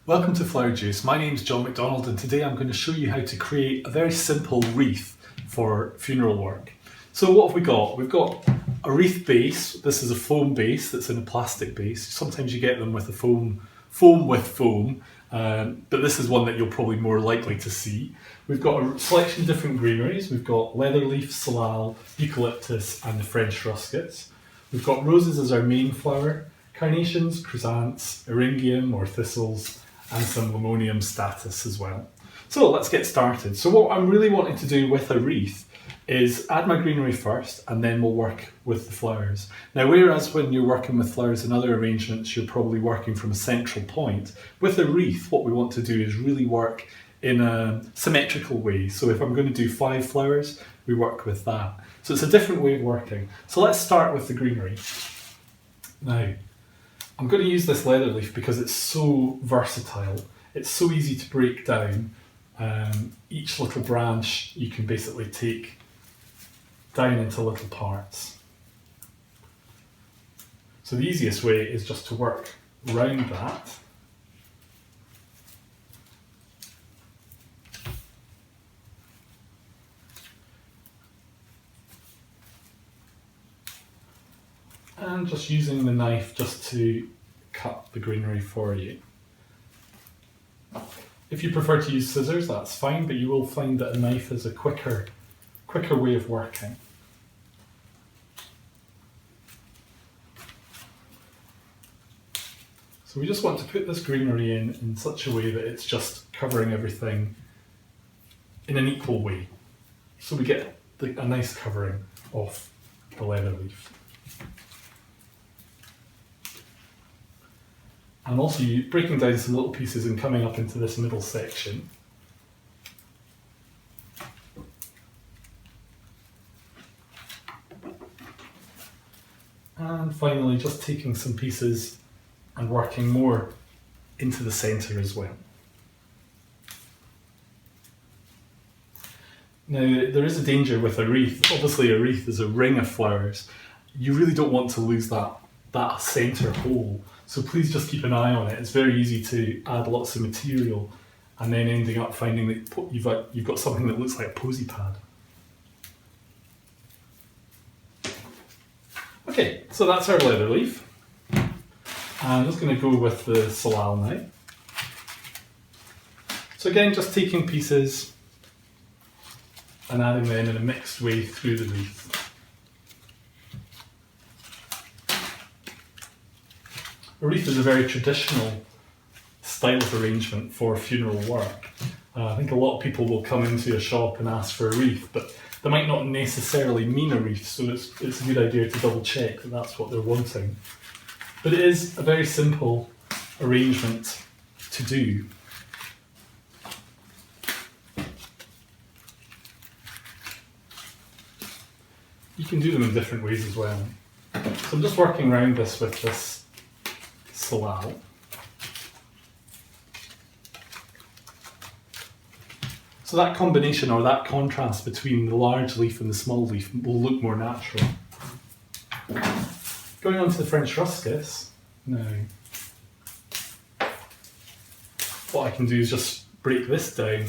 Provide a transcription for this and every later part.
Welcome to Flower Juice. My name is John McDonald and today I'm going to show you how to create a very simple wreath for funeral work. So what have we got? We've got a wreath base. This is a foam base that's in a plastic base. Sometimes you get them with a foam with foam, but this is one that you'll probably more likely to see. We've got a selection of different greeneries. We've got leatherleaf, salal, eucalyptus and the French Ruscus. We've got roses as our main flower, carnations, chrysanthemums, eryngium or thistles, and some limonium status as well. So let's get started. So what I'm really wanting to do with a wreath is add my greenery first and then we'll work with the flowers. Now whereas when you're working with flowers in other arrangements you're probably working from a central point, with a wreath what we want to do is really work in a symmetrical way. So if I'm going to do 5 flowers, we work with that. So it's a different way of working. So let's start with the greenery. Now, I'm going to use this leather leaf because it's so versatile. It's so easy to break down. Each little branch you can basically take down into little parts. So the easiest way is just to work round that. And just using the knife just to cut the greenery for you. If you prefer to use scissors, that's fine, but you will find that a knife is a quicker way of working. So we just want to put this greenery in such a way that it's just covering everything in an equal way. So we get a nice covering of the leather leaf. And also breaking down some little pieces and coming up into this middle section. And finally just taking some pieces and working more into the centre as well. Now there is a danger with a wreath. Obviously a wreath is a ring of flowers. You really don't want to lose that centre hole. So please just keep an eye on it. It's very easy to add lots of material and then ending up finding that you've got something that looks like a posy pad. Okay, so that's our leather leaf. I'm just going to go with the salal now. So again, just taking pieces and adding them in a mixed way through the wreath. A wreath is a very traditional style of arrangement for funeral work. I think a lot of people will come into a shop and ask for a wreath, but they might not necessarily mean a wreath, so it's a good idea to double check that that's what they're wanting. But it is a very simple arrangement to do. You can do them in different ways as well. So I'm just working around this with this salal. So that combination or that contrast between the large leaf and the small leaf will look more natural. Going on to the French Ruscus, now what I can do is just break this down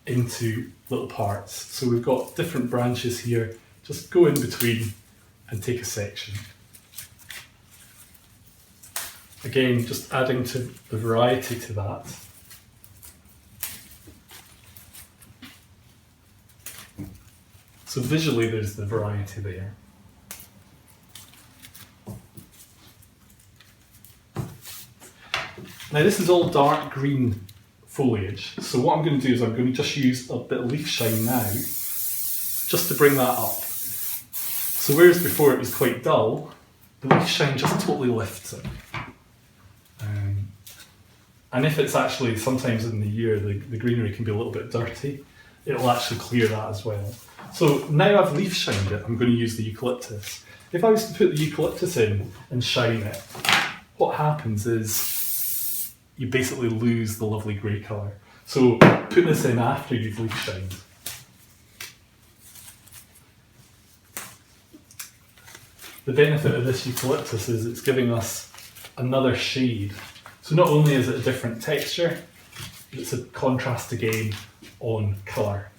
into little parts. So we've got different branches here, just go in between and take a section. Again, just adding to the variety to that. So visually there's the variety there. Now this is all dark green foliage, so what I'm going to do is I'm going to just use a bit of leaf shine now, just to bring that up. So whereas before it was quite dull, the leaf shine just totally lifts it. And if it's actually, sometimes in the year, the greenery can be a little bit dirty, it'll actually clear that as well. So now I've leaf shined it, I'm going to use the eucalyptus. If I was to put the eucalyptus in and shine it, what happens is you basically lose the lovely grey colour. So put this in after you've leaf shined. The benefit of this eucalyptus is it's giving us another shade So not only is it a different texture, it's a contrast again on colour.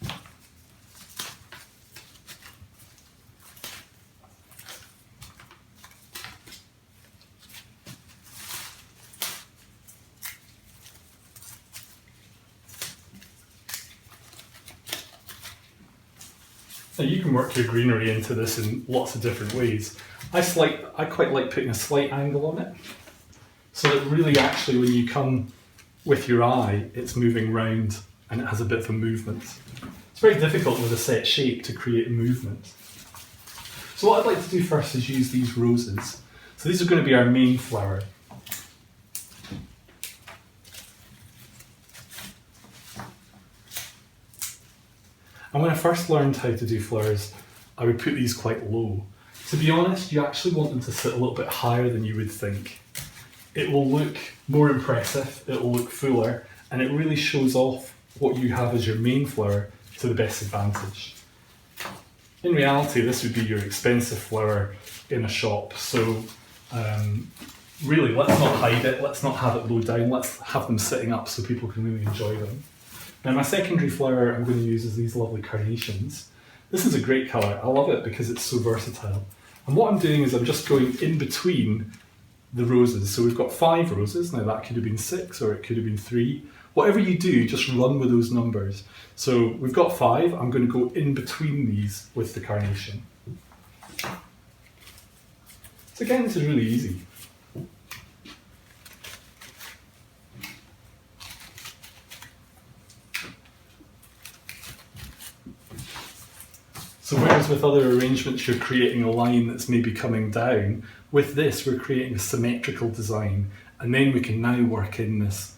Now you can work your greenery into this in lots of different ways. I quite like putting a slight angle on it, so that really actually when you come with your eye, it's moving round and it has a bit of a movement. It's very difficult with a set shape to create movement. So what I'd like to do first is use these roses. So these are going to be our main flower. And when I first learned how to do flowers, I would put these quite low. To be honest, you actually want them to sit a little bit higher than you would think. It will look more impressive, it will look fuller, and it really shows off what you have as your main flower to the best advantage. In reality, this would be your expensive flower in a shop, so really let's not hide it, let's not have it low down, let's have them sitting up so people can really enjoy them. Now my secondary flower I'm going to use is these lovely carnations. This is a great colour, I love it because it's so versatile. And what I'm doing is I'm just going in between the roses. So we've got 5 roses, now that could have been 6 or it could have been 3. Whatever you do, just run with those numbers. So we've got 5, I'm going to go in between these with the carnation. So again, this is really easy. So whereas with other arrangements you're creating a line that's maybe coming down, with this we're creating a symmetrical design, and then we can now work in this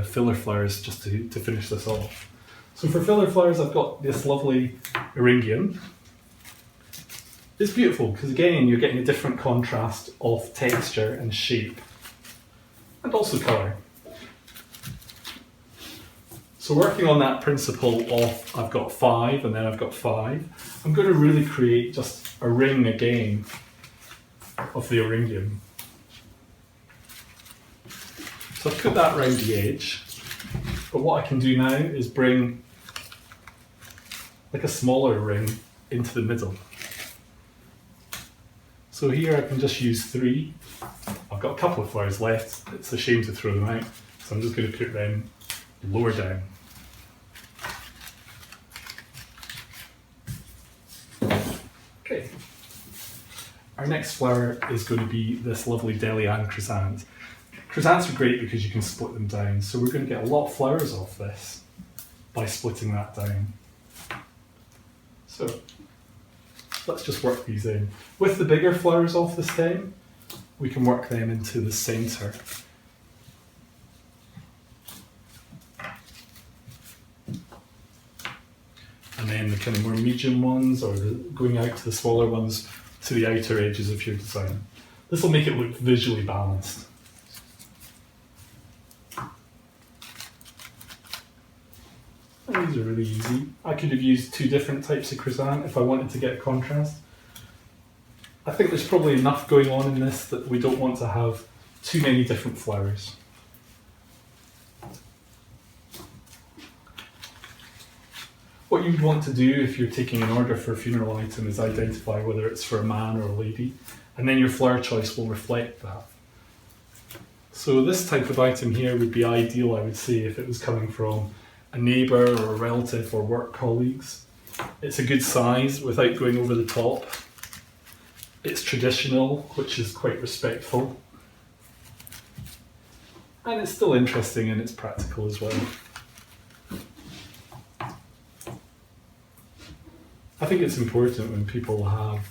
filler flowers just to finish this off. So for filler flowers I've got this lovely eryngium. It's beautiful because again you're getting a different contrast of texture and shape, and also colour. So working on that principle of I've got 5 and then I've got 5, I'm going to really create just a ring again of the eryngium. So I've put that round the edge, but what I can do now is bring like a smaller ring into the middle. So here I can just use 3. I've got a couple of flowers left, it's a shame to throw them out, so I'm just going to put them lower down. Okay, our next flower is going to be this lovely Delian chrysanth. Chrysanths are great because you can split them down, so we're going to get a lot of flowers off this by splitting that down. So let's just work these in. With the bigger flowers off the stem, we can work them into the centre. And then the kind of more medium ones, or going out to the smaller ones, to the outer edges of your design. This will make it look visually balanced. And these are really easy. I could have used 2 different types of chrysanth if I wanted to get a contrast. I think there's probably enough going on in this that we don't want to have too many different flowers. What you'd want to do if you're taking an order for a funeral item is identify whether it's for a man or a lady, and then your flower choice will reflect that. So this type of item here would be ideal, I would say, if it was coming from a neighbour or a relative or work colleagues. It's a good size without going over the top. It's traditional, which is quite respectful. And it's still interesting and it's practical as well. I think it's important when people have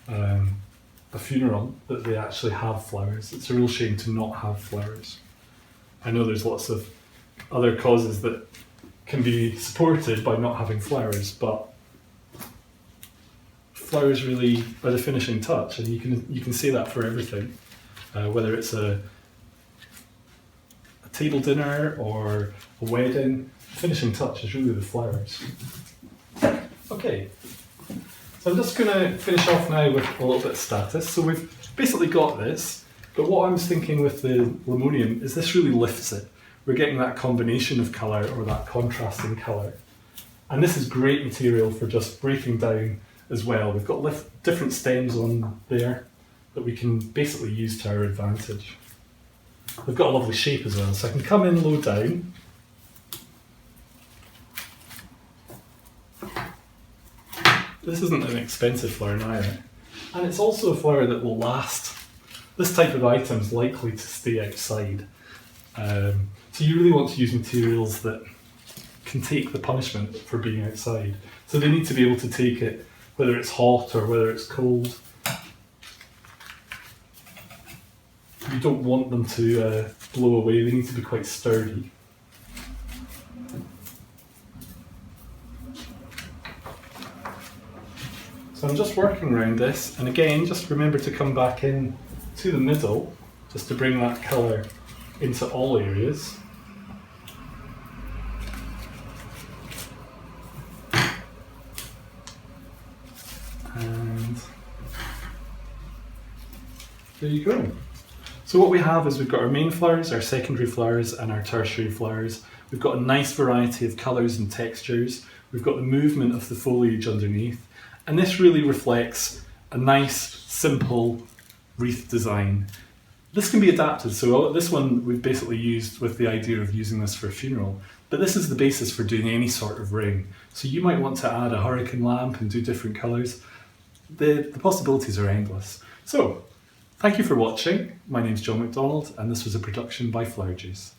a funeral that they actually have flowers. It's a real shame to not have flowers. I know there's lots of other causes that can be supported by not having flowers, but flowers really are the finishing touch, and you can say that for everything. Whether it's a table dinner or a wedding, the finishing touch is really the flowers. Okay, so I'm just going to finish off now with a little bit of status. So we've basically got this. But what I was thinking with the Limonium is this really lifts it. We're getting that combination of colour or that contrasting colour. And this is great material for just breaking down as well. We've got different stems on there that we can basically use to our advantage. They've got a lovely shape as well, so I can come in low down. This isn't an expensive flower either. And it's also a flower that will last. This type of item is likely to stay outside. So you really want to use materials that can take the punishment for being outside. So they need to be able to take it, whether it's hot or whether it's cold. You don't want them to blow away, they need to be quite sturdy. So I'm just working around this, and again, just remember to come back in to the middle, just to bring that colour into all areas. And there you go. So what we have is we've got our main flowers, our secondary flowers and our tertiary flowers. We've got a nice variety of colours and textures. We've got the movement of the foliage underneath. And this really reflects a nice, simple wreath design. This can be adapted, so this one we've basically used with the idea of using this for a funeral, but this is the basis for doing any sort of ring. So you might want to add a hurricane lamp and do different colours. The possibilities are endless. So, thank you for watching. My name's John McDonald and this was a production by Flower Juice.